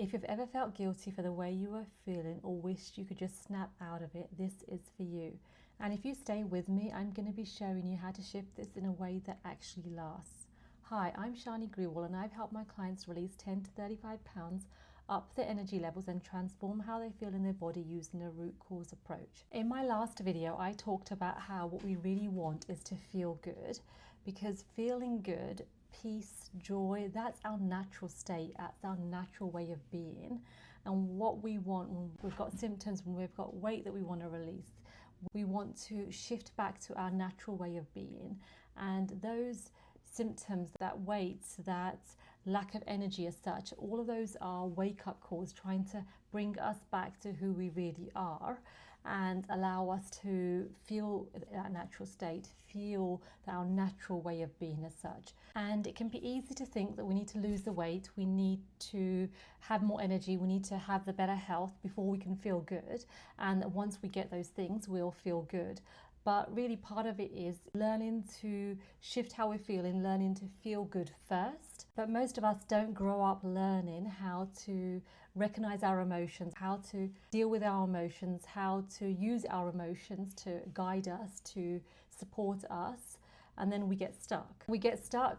If you've ever felt guilty for the way you were feeling or wished you could just snap out of it, this is for you. And if you stay with me, I'm going to be showing you how to shift this in a way that actually lasts. Hi, I'm Shani Grewal, and I've helped my clients release 10 to 35 pounds, up their energy levels and transform how they feel in their body using a root cause approach. In my last video, I talked about how what we really want is to feel good, because feeling good, peace, joy, that's our natural state, that's our natural way of being. And what we want when we've got symptoms, when we've got weight that we want to release, we want to shift back to our natural way of being. And those symptoms, that weight, that lack of energy as such, all of those are wake-up calls trying to bring us back to who we really are and allow us to feel that natural state, feel our natural way of being as such. And it can be easy to think that we need to lose the weight, we need to have more energy, we need to have the better health before we can feel good, and that once we get those things we'll feel good. But really part of it is learning to shift how we're feeling, learning to feel good first. But most of us don't grow up learning how to recognize our emotions, how to deal with our emotions, how to use our emotions to guide us, to support us. And then we get stuck.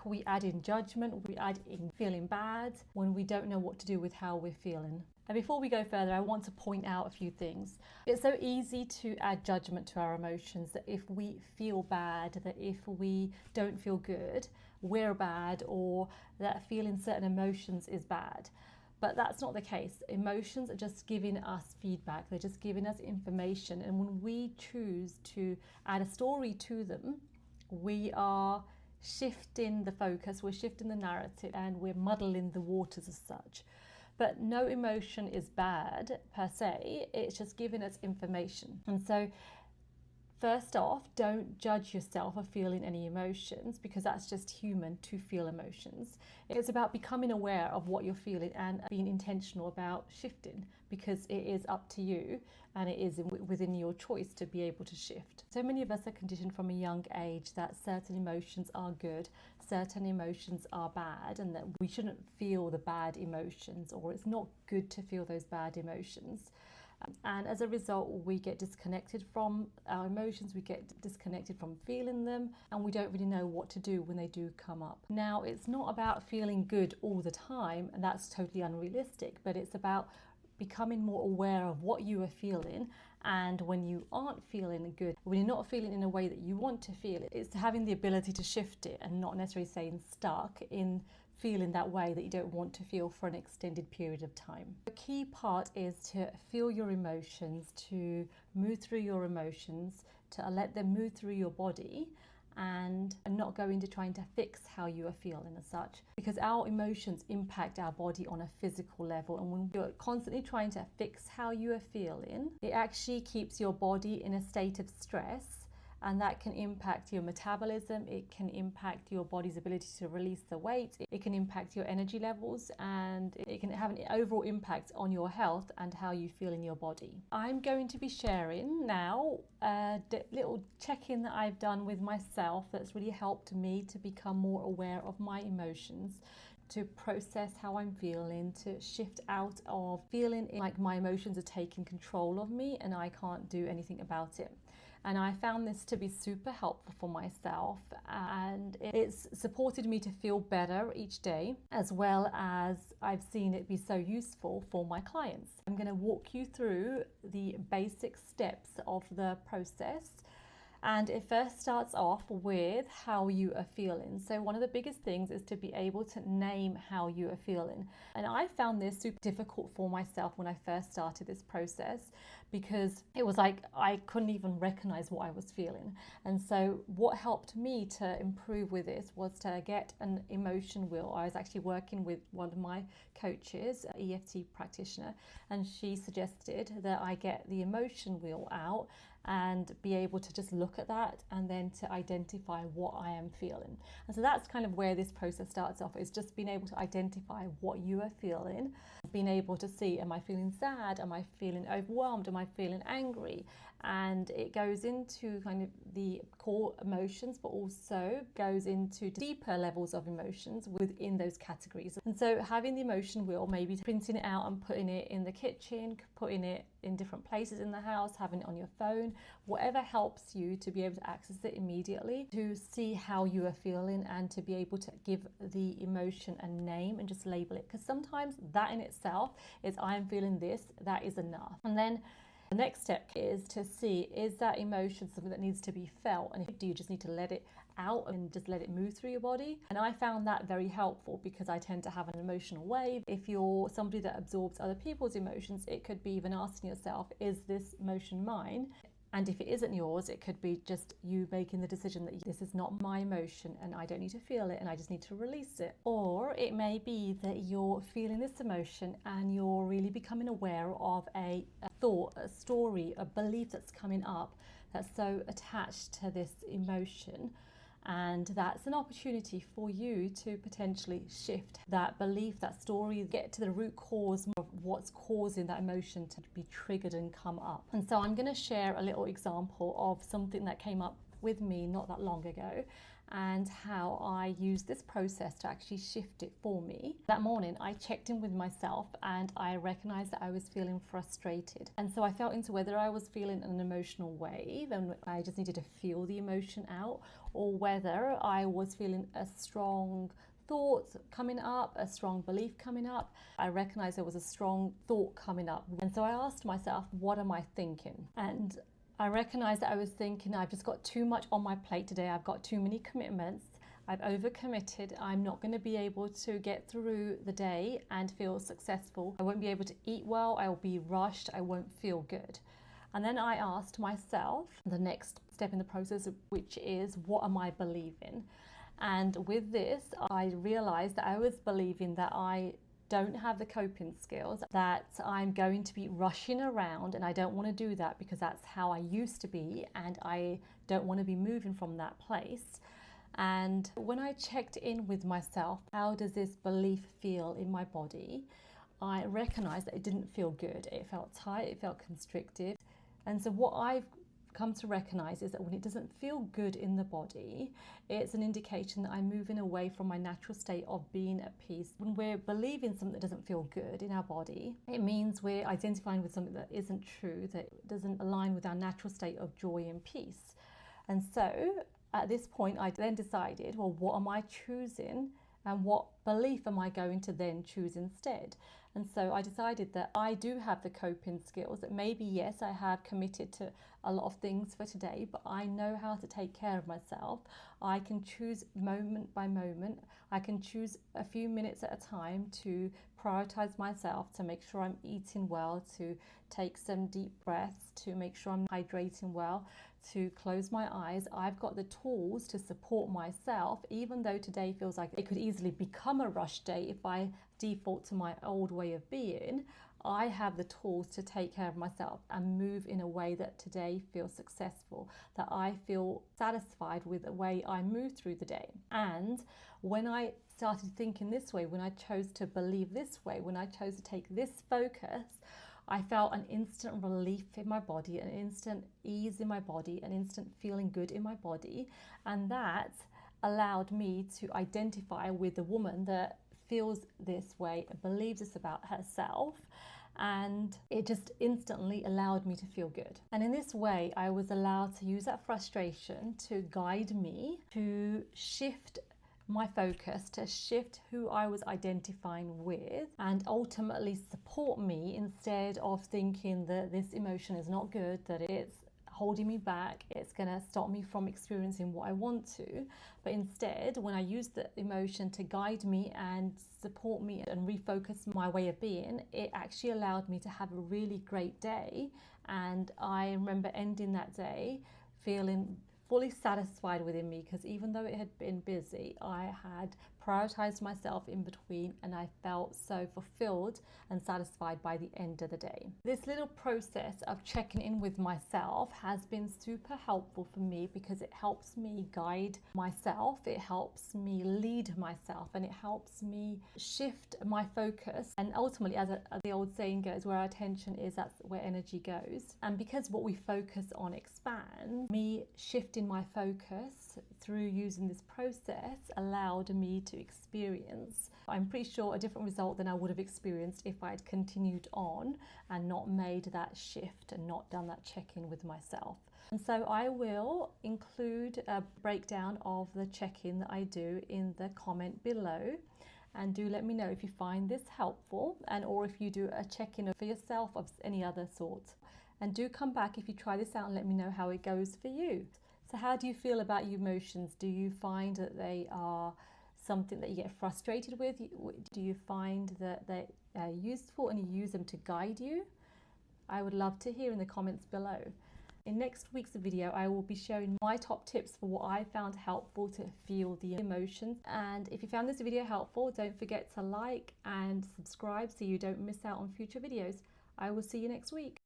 We add in judgment, we add in feeling bad when we don't know what to do with how we're feeling. And before we go further, I want to point out a few things. It's so easy to add judgment to our emotions, that if we feel bad, that if we don't feel good, we're bad, or that feeling certain emotions is bad. But that's not the case. Emotions are just giving us feedback. They're just giving us information. And when we choose to add a story to them, we are shifting the focus, we're shifting the narrative, and we're muddling the waters as such. But no emotion is bad per se, it's just giving us information. And so first off, don't judge yourself for feeling any emotions, because that's just human to feel emotions. It's about becoming aware of what you're feeling and being intentional about shifting, because it is up to you and it is within your choice to be able to shift. So many of us are conditioned from a young age that certain emotions are good, certain emotions are bad, and that we shouldn't feel the bad emotions, or it's not good to feel those bad emotions. And as a result, we get disconnected from our emotions, we get disconnected from feeling them, and we don't really know what to do when they do come up. Now, it's not about feeling good all the time, and that's totally unrealistic, but it's about becoming more aware of what you are feeling. And when you aren't feeling good, when you're not feeling in a way that you want to feel it, it's having the ability to shift it and not necessarily staying stuck in feeling that way that you don't want to feel for an extended period of time. The key part is to feel your emotions, to move through your emotions, to let them move through your body, and not go into trying to fix how you are feeling as such, because our emotions impact our body on a physical level. And when you're constantly trying to fix how you are feeling, it actually keeps your body in a state of stress, and that can impact your metabolism, it can impact your body's ability to release the weight, it can impact your energy levels, and it can have an overall impact on your health and how you feel in your body. I'm going to be sharing now a little check-in that I've done with myself that's really helped me to become more aware of my emotions, to process how I'm feeling, to shift out of feeling like my emotions are taking control of me and I can't do anything about it. And I found this to be super helpful for myself, and it's supported me to feel better each day, as well as I've seen it be so useful for my clients. I'm going to walk you through the basic steps of the process. And it first starts off with how you are feeling. So one of the biggest things is to be able to name how you are feeling. And I found this super difficult for myself when I first started this process, because it was like I couldn't even recognize what I was feeling. And so what helped me to improve with this was to get an emotion wheel. I was actually working with one of my coaches, an EFT practitioner, and she suggested that I get the emotion wheel out and be able to just look at that and then to identify what I am feeling. And so that's kind of where this process starts off, is just being able to identify what you are feeling, being able to see, am I feeling sad? Am I feeling overwhelmed? Am I feeling angry? And it goes into kind of the core emotions, but also goes into deeper levels of emotions within those categories. And so having the emotion wheel, maybe printing it out and putting it in the kitchen, putting it in different places in the house, having it on your phone, whatever helps you to be able to access it immediately, to see how you are feeling and to be able to give the emotion a name and just label it. Because sometimes that in itself is, I am feeling this, that is enough. And then the next step is to see, is that emotion something that needs to be felt? And do you just need to let it out and just let it move through your body? And I found that very helpful because I tend to have an emotional wave. If you're somebody that absorbs other people's emotions, it could be even asking yourself, is this emotion mine? And if it isn't yours, it could be just you making the decision that this is not my emotion and I don't need to feel it and I just need to release it. Or it may be that you're feeling this emotion and you're really becoming aware of a thought, a story, a belief that's coming up that's so attached to this emotion. And that's an opportunity for you to potentially shift that belief, that story, get to the root cause of what's causing that emotion to be triggered and come up. And so I'm going to share a little example of something that came up with me not that long ago, and how I used this process to actually shift it for me. That morning I checked in with myself and I recognized that I was feeling frustrated. And so I felt into whether I was feeling an emotional wave and I just needed to feel the emotion out, or whether I was feeling a strong thought coming up, a strong belief coming up. I recognized there was a strong thought coming up. And so I asked myself, what am I thinking? And I recognized that I was thinking, I've just got too much on my plate today. I've got too many commitments. I've overcommitted. I'm not going to be able to get through the day and feel successful. I won't be able to eat well. I will be rushed. I won't feel good. And then I asked myself the next step in the process, which is, what am I believing? And with this, I realized that I was believing that I don't have the coping skills, that I'm going to be rushing around, and I don't want to do that because that's how I used to be and I don't want to be moving from that place. And when I checked in with myself, how does this belief feel in my body? I recognized that it didn't feel good. It felt tight, it felt constricted. And so what I've come to recognize is that when it doesn't feel good in the body, it's an indication that I'm moving away from my natural state of being at peace. When we're believing something that doesn't feel good in our body, it means we're identifying with something that isn't true, that doesn't align with our natural state of joy and peace. And so at this point, I then decided, well, what am I choosing? And what belief am I going to then choose instead? And so I decided that I do have the coping skills, that maybe, yes, I have committed to a lot of things for today, but I know how to take care of myself. I can choose moment by moment. I can choose a few minutes at a time to prioritize myself, to make sure I'm eating well, to take some deep breaths, to make sure I'm hydrating well, to close my eyes. I've got the tools to support myself, even though today feels like it could easily become a rush day if I default to my old way of being. I have the tools to take care of myself and move in a way that today feels successful, that I feel satisfied with the way I move through the day. And when I started thinking this way, when I chose to believe this way, when I chose to take this focus, I felt an instant relief in my body, an instant ease in my body, an instant feeling good in my body. And that allowed me to identify with the woman that feels this way, believes this about herself, and it just instantly allowed me to feel good. And in this way, I was allowed to use that frustration to guide me to shift my focus, to shift who I was identifying with, and ultimately support me, instead of thinking that this emotion is not good, that it's holding me back, it's going to stop me from experiencing what I want to. But instead, when I used the emotion to guide me and support me and refocus my way of being, it actually allowed me to have a really great day. And I remember ending that day feeling fully satisfied within me, because even though it had been busy, I had prioritized myself in between, and I felt so fulfilled and satisfied by the end of the day. This little process of checking in with myself has been super helpful for me because it helps me guide myself, it helps me lead myself, and it helps me shift my focus. And ultimately, as the old saying goes, where our attention is, that's where energy goes. And because what we focus on expands, me shifting my focus through using this process allowed me to experience, I'm pretty sure, a different result than I would have experienced if I'd continued on and not made that shift and not done that check-in with myself. And so I will include a breakdown of the check-in that I do in the comment below. And do let me know if you find this helpful, and or if you do a check-in for yourself of any other sort. And do come back if you try this out and let me know how it goes for you. So how do you feel about your emotions? Do you find that they are something that you get frustrated with? Do you find that they are useful and you use them to guide you? I would love to hear in the comments below. In next week's video, I will be sharing my top tips for what I found helpful to feel the emotions. And if you found this video helpful, don't forget to like and subscribe so you don't miss out on future videos. I will see you next week.